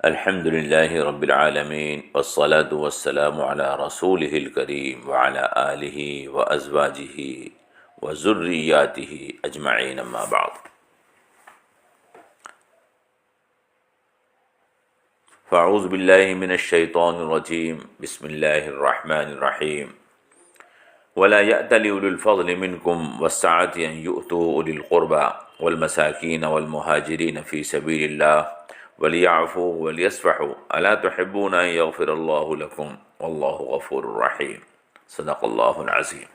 الحمد لله رب العالمين والصلاة والسلام على رسوله الكريم وعلى آله وأزواجه وذرياته أجمعين أما بعد فأعوذ بالله من الشيطان الرجيم بسم الله الرحمن الرحيم ولا يأتل أولو الفضل منكم والسعة أن يؤتوا أولي القربى والمساكين والمهاجرين في سبيل الله وليعفوا وليصفحوا ألا تحبون أن يغفر الله لكم والله غفور رحيم صدق اللہ العظیم۔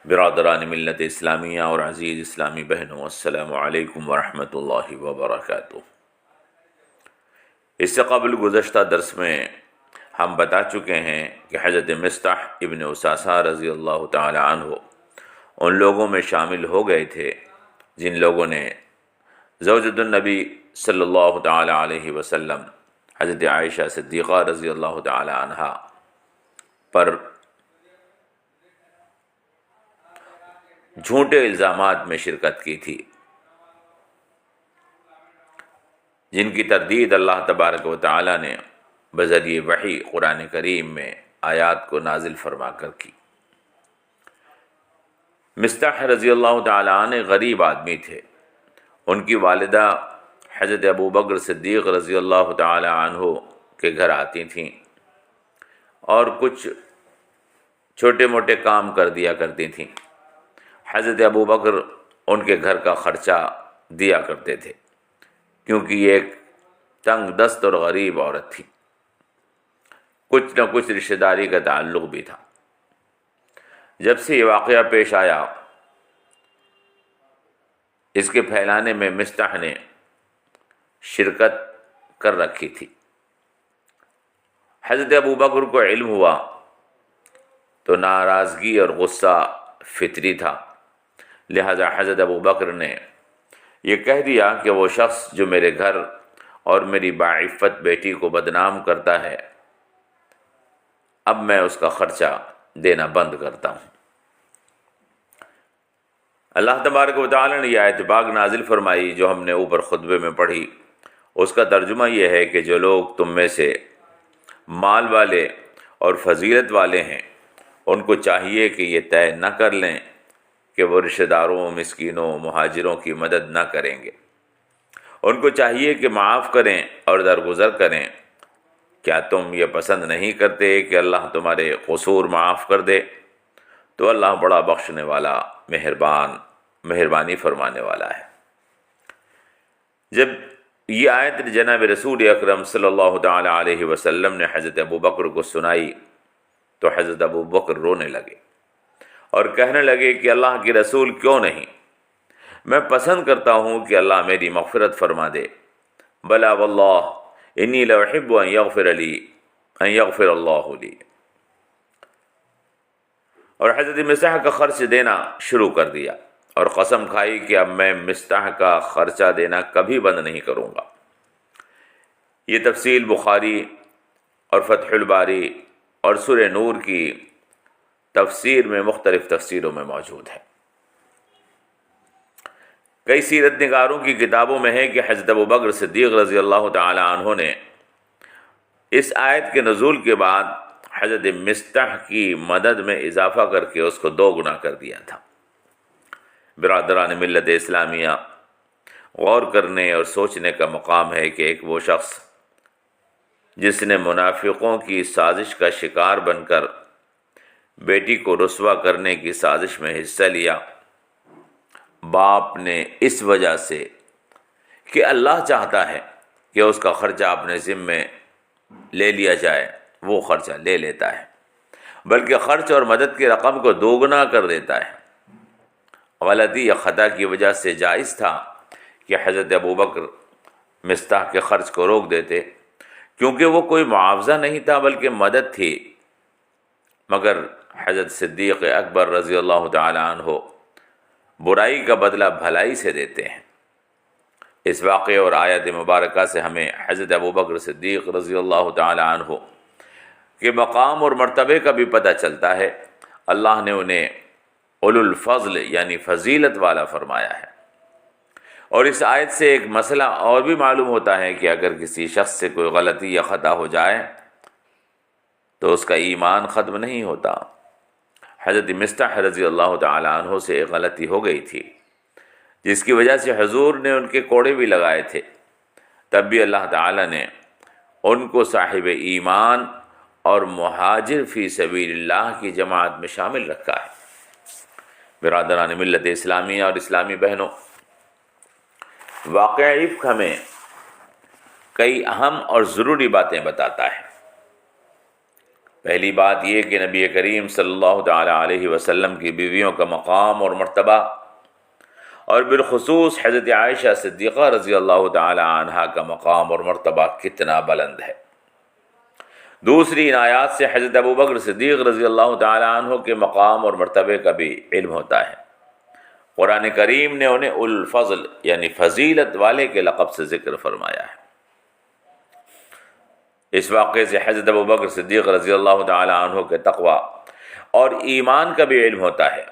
برادران ملت اسلامیہ اور عزیز اسلامی بہنوں، السلام علیکم ورحمۃ اللہ وبرکاتہ۔ اس سے قبل گزشتہ درس میں ہم بتا چکے ہیں کہ حضرت مصطح ابن اساسہ رضی اللہ تعالی عنہ ان لوگوں میں شامل ہو گئے تھے جن لوگوں نے زوجۃ النبی صلی اللہ تعالی علیہ وسلم حضرت عائشہ صدیقہ رضی اللہ تعالی عنہا پر جھوٹے الزامات میں شرکت کی تھی، جن کی تردید اللہ تبارک و تعالی نے بذریعہ وحی قرآن کریم میں آیات کو نازل فرما کر کی۔ مصطح رضی اللہ تعالی عنہ غریب آدمی تھے۔ ان کی والدہ حضرت ابو بکر صدیق رضی اللہ تعالی عنہ کے گھر آتی تھیں اور کچھ چھوٹے موٹے کام کر دیا کرتی تھیں۔ حضرت ابو بکر ان کے گھر کا خرچہ دیا کرتے تھے کیونکہ یہ ایک تنگ دست اور غریب عورت تھی، کچھ نہ کچھ رشتہ داری کا تعلق بھی تھا۔ جب سے یہ واقعہ پیش آیا، اس کے پھیلانے میں مصطح نے شرکت کر رکھی تھی۔ حضرت ابو بکر کو علم ہوا تو ناراضگی اور غصہ فطری تھا، لہذا حضرت ابو بکر نے یہ کہہ دیا کہ وہ شخص جو میرے گھر اور میری باعفت بیٹی کو بدنام کرتا ہے، اب میں اس کا خرچہ دینا بند کرتا ہوں۔ اللہ تبارک و تعالی نے یہ آیت پاک نازل فرمائی جو ہم نے اوپر خطبے میں پڑھی۔ اس کا ترجمہ یہ ہے کہ جو لوگ تم میں سے مال والے اور فضیلت والے ہیں، ان کو چاہیے کہ یہ طے نہ کر لیں کہ وہ رشتہ داروں، مسکینوں، مہاجروں کی مدد نہ کریں گے۔ ان کو چاہیے کہ معاف کریں اور درگزر کریں۔ کیا تم یہ پسند نہیں کرتے کہ اللہ تمہارے قصور معاف کر دے؟ تو اللہ بڑا بخشنے والا، مہربانی فرمانے والا ہے۔ جب یہ آیت جناب رسول اکرم صلی اللہ تعالی علیہ وسلم نے حضرت ابو بکر کو سنائی تو حضرت ابو بکر رونے لگے اور کہنے لگے کہ اللہ کے رسول کیوں نہیں؟ میں پسند کرتا ہوں کہ اللہ میری مغفرت فرما دے۔ بلا واللہ انی لأحب ان یغفر اللہ لی۔ اور حضرت مصطح کا خرچ دینا شروع کر دیا اور قسم کھائی کہ اب میں مصطح کا خرچہ دینا کبھی بند نہیں کروں گا۔ یہ تفصیل بخاری اور فتح الباری اور سورہ نور کی تفسیر میں مختلف تفسیروں میں موجود ہے۔ کئی سیرت نگاروں کی کتابوں میں ہے کہ حضرت ابو بکر صدیق رضی اللہ تعالی عنہ نے اس آیت کے نزول کے بعد حضرت مصطح کی مدد میں اضافہ کر کے اس کو 2 گنا کر دیا تھا۔ برادران ملت اسلامیہ، غور کرنے اور سوچنے کا مقام ہے کہ ایک وہ شخص جس نے منافقوں کی سازش کا شکار بن کر بیٹی کو رسوا کرنے کی سازش میں حصہ لیا، باپ نے اس وجہ سے کہ اللہ چاہتا ہے کہ اس کا خرچہ اپنے ذمے لے لیا جائے، وہ خرچہ لے لیتا ہے، بلکہ خرچ اور مدد کی رقم کو 2 گنا کر دیتا ہے۔ غلطی یا خطا کی وجہ سے جائز تھا کہ حضرت ابو بکر مصطح کے خرچ کو روک دیتے، کیونکہ وہ کوئی معاوضہ نہیں تھا بلکہ مدد تھی، مگر حضرت صدیق اکبر رضی اللہ تعالی عنہ برائی کا بدلہ بھلائی سے دیتے ہیں۔ اس واقعے اور آیت مبارکہ سے ہمیں حضرت ابو بکر صدیق رضی اللہ تعالی عنہ کے مقام اور مرتبے کا بھی پتہ چلتا ہے۔ اللہ نے انہیں اولو الفضل یعنی فضیلت والا فرمایا ہے۔ اور اس آیت سے ایک مسئلہ اور بھی معلوم ہوتا ہے کہ اگر کسی شخص سے کوئی غلطی یا خطا ہو جائے تو اس کا ایمان ختم نہیں ہوتا۔ حضرت مصطح رضی اللہ تعالی عنہ سے ایک غلطی ہو گئی تھی جس کی وجہ سے حضور نے ان کے کوڑے بھی لگائے تھے، تب بھی اللہ تعالی نے ان کو صاحب ایمان اور مہاجر فی سبیل اللہ کی جماعت میں شامل رکھا ہے۔ برادران ملت اسلامیہ اور اسلامی بہنوں، واقعہ افک ہمیں کئی اہم اور ضروری باتیں بتاتا ہے۔ پہلی بات یہ کہ نبی کریم صلی اللہ تعالی علیہ وسلم کی بیویوں کا مقام اور مرتبہ، اور بالخصوص حضرت عائشہ صدیقہ رضی اللہ تعالی عنہا کا مقام اور مرتبہ کتنا بلند ہے۔ دوسری، ان آیات سے حضرت ابو بکر صدیق رضی اللہ تعالی عنہ کے مقام اور مرتبے کا بھی علم ہوتا ہے۔ قرآن کریم نے انہیں الفضل یعنی فضیلت والے کے لقب سے ذکر فرمایا ہے۔ اس واقعے سے حضرت ابو بکر صدیق رضی اللہ تعالی عنہ کے تقوی اور ایمان کا بھی علم ہوتا ہے۔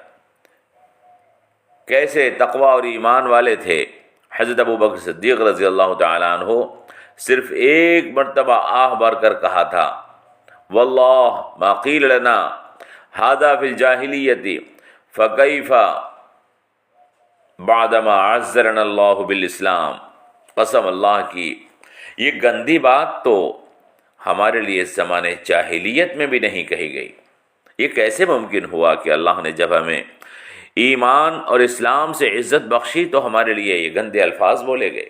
کیسے تقوی اور ایمان والے تھے؟ حضرت ابو بکر صدیق رضی اللہ تعالی عنہ صرف ایک مرتبہ آہ بھر کر کہا تھا، واللہ ما قیل لنا ھذا فی الجاہلیۃ فکیف بعدما عزرنا اللہ بالاسلام۔ قسم اللہ کی، یہ گندی بات تو ہمارے لیے اس زمانے جاہلیت میں بھی نہیں کہی گئی۔ یہ کیسے ممکن ہوا کہ اللہ نے جب ہمیں ایمان اور اسلام سے عزت بخشی تو ہمارے لیے یہ گندے الفاظ بولے گئے؟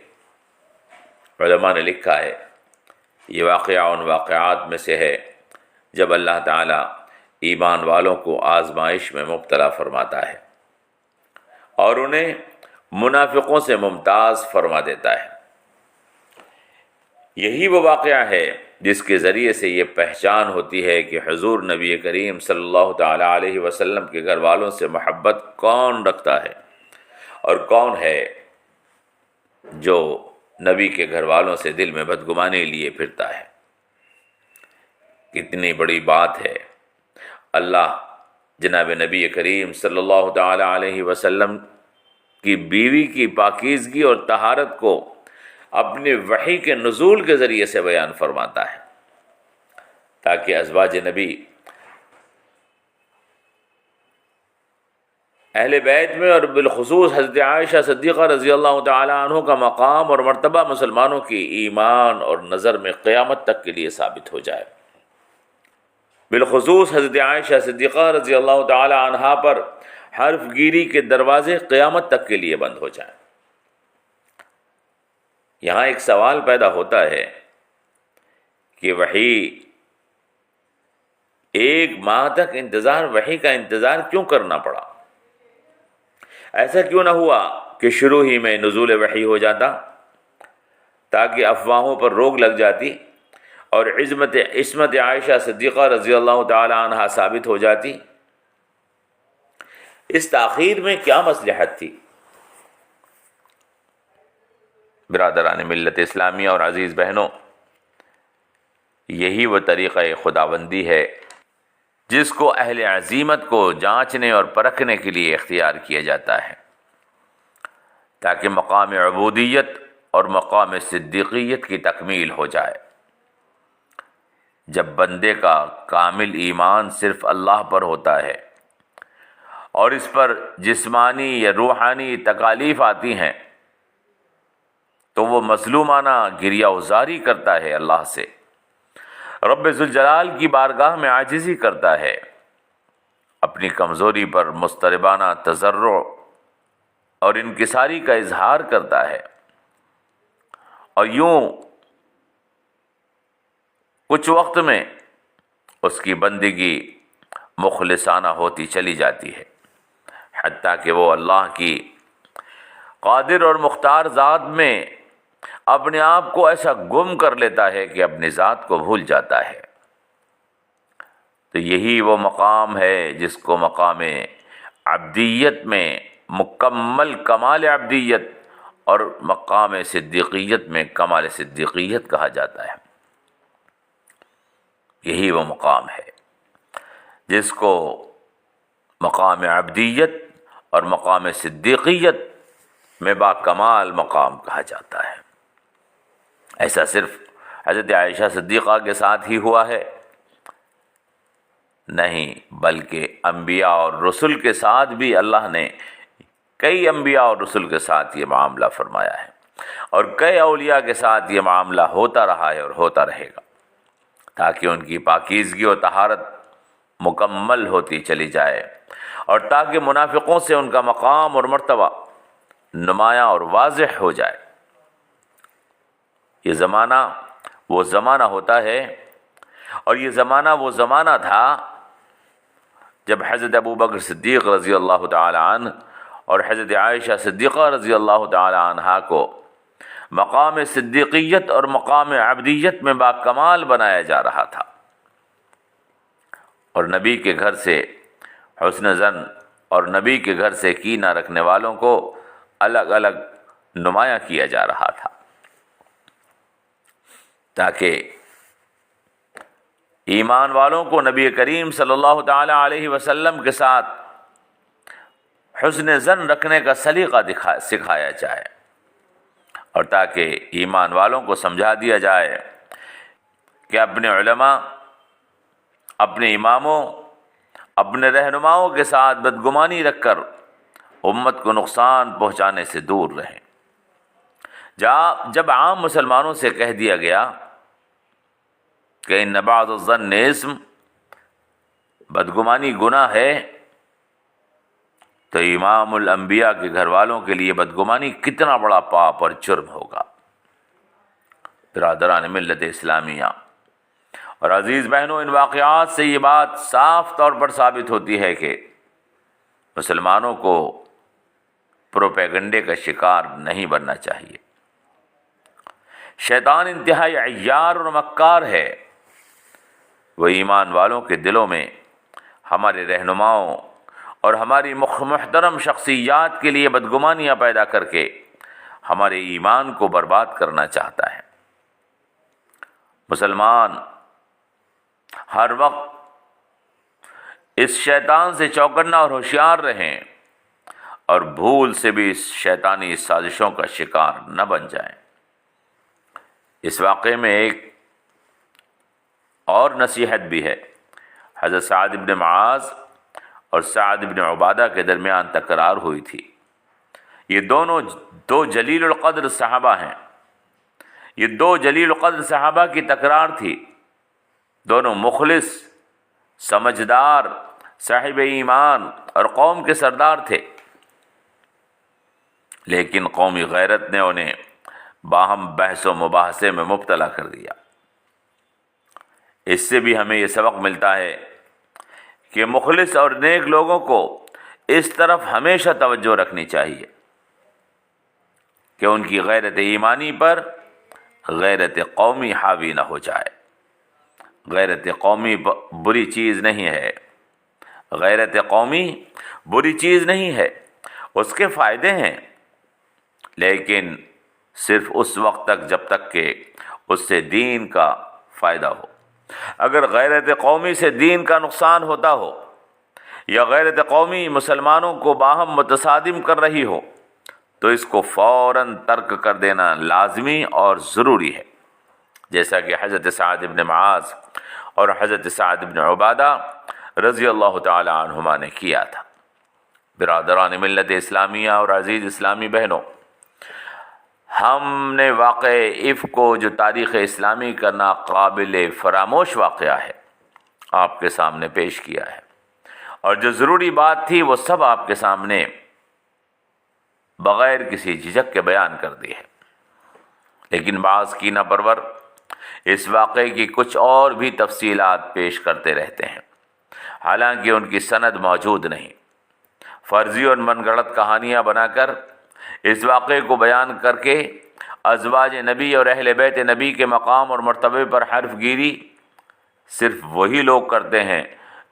علماء نے لکھا ہے یہ واقعہ ان واقعات میں سے ہے جب اللہ تعالیٰ ایمان والوں کو آزمائش میں مبتلا فرماتا ہے اور انہیں منافقوں سے ممتاز فرما دیتا ہے۔ یہی وہ واقعہ ہے جس کے ذریعے سے یہ پہچان ہوتی ہے کہ حضور نبی کریم صلی اللہ تعالی علیہ وسلم کے گھر والوں سے محبت کون رکھتا ہے اور کون ہے جو نبی کے گھر والوں سے دل میں بدگمانی لیے پھرتا ہے۔ کتنی بڑی بات ہے، اللہ جناب نبی کریم صلی اللہ تعالی علیہ وسلم کی بیوی کی پاکیزگی اور طہارت کو اپنے وحی کے نزول کے ذریعے سے بیان فرماتا ہے تاکہ ازواج نبی اہل بیت میں اور بالخصوص حضرت عائشہ صدیقہ رضی اللہ تعالی عنہ کا مقام اور مرتبہ مسلمانوں کی ایمان اور نظر میں قیامت تک کے لیے ثابت ہو جائے۔ بالخصوص حضرت عائشہ صدیقہ رضی اللہ تعالی عنہا پر حرف گیری کے دروازے قیامت تک کے لیے بند ہو جائیں۔ یہاں ایک سوال پیدا ہوتا ہے کہ وحی ایک ماہ تک وحی کا انتظار کیوں کرنا پڑا؟ ایسا کیوں نہ ہوا کہ شروع ہی میں نزول وحی ہو جاتا تاکہ افواہوں پر روک لگ جاتی اور عصمت عائشہ صدیقہ رضی اللہ تعالی عنہا ثابت ہو جاتی؟ اس تاخیر میں کیا مصلحت تھی؟ برادران ملت اسلامیہ اور عزیز بہنوں، یہی وہ طریقہ خداوندی ہے جس کو اہل عزیمت کو جانچنے اور پرکھنے کے لیے اختیار کیا جاتا ہے تاکہ مقام عبودیت اور مقام صدیقیت کی تکمیل ہو جائے۔ جب بندے کا کامل ایمان صرف اللہ پر ہوتا ہے اور اس پر جسمانی یا روحانی تکالیف آتی ہیں تو وہ مظلومانہ گریہ وزاری کرتا ہے، اللہ سے رب ذوالجلال کی بارگاہ میں عاجزی کرتا ہے، اپنی کمزوری پر مضطربانہ تضرع اور انکساری کا اظہار کرتا ہے، اور یوں کچھ وقت میں اس کی بندگی مخلصانہ ہوتی چلی جاتی ہے، حتیٰ کہ وہ اللہ کی قادر اور مختار ذات میں اپنے آپ کو ایسا گم کر لیتا ہے کہ اپنی ذات کو بھول جاتا ہے۔ تو یہی وہ مقام ہے جس کو مقام عبدیت میں مکمل کمال عبدیت اور مقام صدیقیت میں کمال صدیقیت کہا جاتا ہے۔ یہی وہ مقام ہے جس کو مقام عبدیت اور مقام صدیقیت میں باکمال مقام کہا جاتا ہے۔ ایسا صرف حضرت عائشہ صدیقہ کے ساتھ ہی ہوا ہے؟ نہیں، بلکہ انبیاء اور رسل کے ساتھ بھی اللہ نے، کئی انبیاء اور رسل کے ساتھ یہ معاملہ فرمایا ہے، اور کئی اولیاء کے ساتھ یہ معاملہ ہوتا رہا ہے اور ہوتا رہے گا، تاکہ ان کی پاکیزگی اور طہارت مکمل ہوتی چلی جائے، اور تاکہ منافقوں سے ان کا مقام اور مرتبہ نمایاں اور واضح ہو جائے۔ یہ زمانہ وہ زمانہ ہوتا ہے، اور یہ زمانہ وہ زمانہ تھا جب حضرت ابو بکر صدیق رضی اللہ تعالی عنہ اور حضرت عائشہ صدیقہ رضی اللہ تعالی عنہا کو مقام صدیقیت اور مقام عبدیت میں باکمال بنایا جا رہا تھا، اور نبی کے گھر سے حسن ظن اور نبی کے گھر سے کینہ رکھنے والوں کو الگ الگ نمایاں کیا جا رہا تھا، تاکہ ایمان والوں کو نبی کریم صلی اللہ تعالی علیہ وسلم کے ساتھ حسن ظن رکھنے کا سلیقہ سکھایا جائے، اور تاکہ ایمان والوں کو سمجھا دیا جائے کہ اپنے علماء، اپنے اماموں، اپنے رہنماؤں کے ساتھ بدگمانی رکھ کر امت کو نقصان پہنچانے سے دور رہیں۔ جب عام مسلمانوں سے کہہ دیا گیا کہ ان بعض الظن اسم، بدگمانی گناہ ہے، تو امام الانبیاء کے گھر والوں کے لیے بدگمانی کتنا بڑا پاپ اور جرم ہوگا۔ برادران ملت اسلامیہ اور عزیز بہنوں، ان واقعات سے یہ بات صاف طور پر ثابت ہوتی ہے کہ مسلمانوں کو پروپیگنڈے کا شکار نہیں بننا چاہیے۔ شیطان انتہائی عیار اور مکار ہے، وہ ایمان والوں کے دلوں میں ہمارے رہنماؤں اور ہماری محترم شخصیات کے لیے بدگمانیاں پیدا کر کے ہمارے ایمان کو برباد کرنا چاہتا ہے۔ مسلمان ہر وقت اس شیطان سے چوکنا اور ہوشیار رہیں، اور بھول سے بھی اس شیطانی سازشوں کا شکار نہ بن جائیں۔ اس واقعے میں ایک اور نصیحت بھی ہے۔ حضرت سعد بن معاذ اور سعد بن عبادہ کے درمیان تکرار ہوئی تھی۔ یہ دونوں دو جلیل القدر صحابہ ہیں، یہ دو جلیل القدر صحابہ کی تکرار تھی۔ دونوں مخلص، سمجھدار، صاحب ایمان اور قوم کے سردار تھے، لیکن قومی غیرت نے انہیں باہم بحث و مباحثے میں مبتلا کر دیا۔ اس سے بھی ہمیں یہ سبق ملتا ہے کہ مخلص اور نیک لوگوں کو اس طرف ہمیشہ توجہ رکھنی چاہیے کہ ان کی غیرت ایمانی پر غیرت قومی حاوی نہ ہو جائے۔ غیرت قومی بری چیز نہیں ہے، غیرت قومی بری چیز نہیں ہے، اس کے فائدے ہیں، لیکن صرف اس وقت تک جب تک کہ اس سے دین کا فائدہ ہو۔ اگر غیرت قومی سے دین کا نقصان ہوتا ہو، یا غیرت قومی مسلمانوں کو باہم متصادم کر رہی ہو، تو اس کو فوراً ترک کر دینا لازمی اور ضروری ہے، جیسا کہ حضرت سعد بن معاذ اور حضرت سعد بن عبادہ رضی اللہ تعالی عنہما نے کیا تھا۔ برادران ملت اسلامیہ اور عزیز اسلامی بہنوں، ہم نے واقع عفق کو، جو تاریخ اسلامی کا ناقابل فراموش واقعہ ہے، آپ کے سامنے پیش کیا ہے، اور جو ضروری بات تھی وہ سب آپ کے سامنے بغیر کسی جھجک کے بیان کر دی ہے۔ لیکن بعض کینہ پرور اس واقعے کی کچھ اور بھی تفصیلات پیش کرتے رہتے ہیں، حالانکہ ان کی سند موجود نہیں۔ فرضی اور من گھڑت کہانیاں بنا کر اس واقعے کو بیان کر کے ازواج نبی اور اہل بیت نبی کے مقام اور مرتبے پر حرف گیری صرف وہی لوگ کرتے ہیں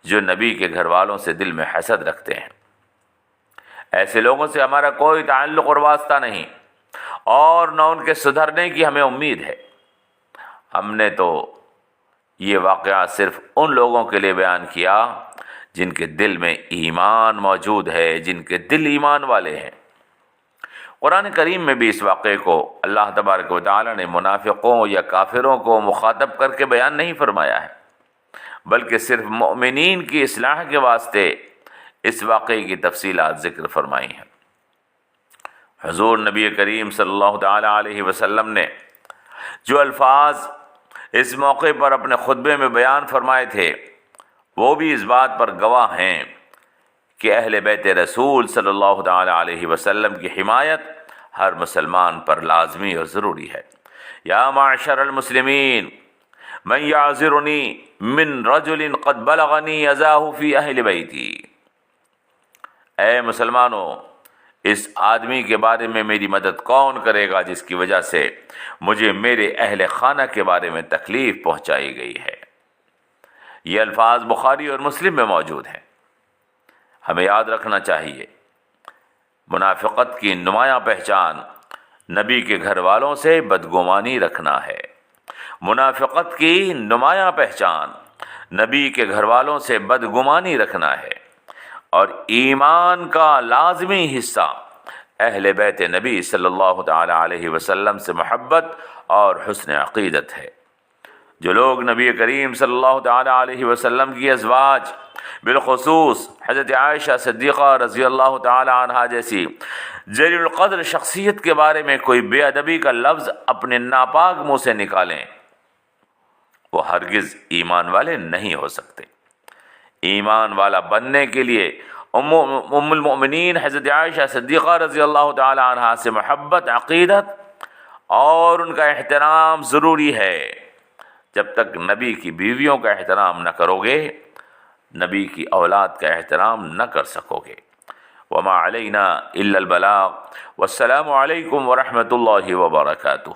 جو نبی کے گھر والوں سے دل میں حسد رکھتے ہیں۔ ایسے لوگوں سے ہمارا کوئی تعلق اور واسطہ نہیں، اور نہ ان کے سدھرنے کی ہمیں امید ہے۔ ہم نے تو یہ واقعہ صرف ان لوگوں کے لیے بیان کیا جن کے دل میں ایمان موجود ہے، جن کے دل ایمان والے ہیں۔ قرآن کریم میں بھی اس واقعے کو اللہ تبارک و تعالی نے منافقوں یا کافروں کو مخاطب کر کے بیان نہیں فرمایا ہے، بلکہ صرف مؤمنین کی اصلاح کے واسطے اس واقعے کی تفصیلات ذکر فرمائی ہیں۔ حضور نبی کریم صلی اللہ تعالی علیہ وسلم نے جو الفاظ اس موقع پر اپنے خطبے میں بیان فرمائے تھے وہ بھی اس بات پر گواہ ہیں کہ اہل بیت رسول صلی اللہ تعالی علیہ وسلم کی حمایت ہر مسلمان پر لازمی اور ضروری ہے۔ یا معشر المسلمین من یعذرنی من رجل قد بلغنی اذاہ فی اہل بیتی، اے مسلمانوں، اس آدمی کے بارے میں میری مدد کون کرے گا جس کی وجہ سے مجھے میرے اہل خانہ کے بارے میں تکلیف پہنچائی گئی ہے۔ یہ الفاظ بخاری اور مسلم میں موجود ہیں۔ ہمیں یاد رکھنا چاہیے منافقت کی نمایاں پہچان نبی کے گھر والوں سے بدگمانی رکھنا ہے۔ منافقت کی نمایاں پہچان نبی کے گھر والوں سے بدگمانی رکھنا ہے، اور ایمان کا لازمی حصہ اہل بیت نبی صلی اللہ تعالی علیہ وسلم سے محبت اور حسن عقیدت ہے۔ جو لوگ نبی کریم صلی اللہ تعالی علیہ وسلم کی ازواج بالخصوص حضرت عائشہ صدیقہ رضی اللہ تعالی عنہا جیسی جلیل القدر شخصیت کے بارے میں کوئی بے ادبی کا لفظ اپنے ناپاک منہ سے نکالیں، وہ ہرگز ایمان والے نہیں ہو سکتے۔ ایمان والا بننے کے لیے ام المؤمنین حضرت عائشہ صدیقہ رضی اللہ تعالی عنہا سے محبت، عقیدت اور ان کا احترام ضروری ہے۔ جب تک نبی کی بیویوں کا احترام نہ کرو گے، نبی کی اولاد کا احترام نہ کر سکو گے۔ وما علینا الا البلاغ، والسلام علیکم ورحمۃ اللہ وبرکاتہ۔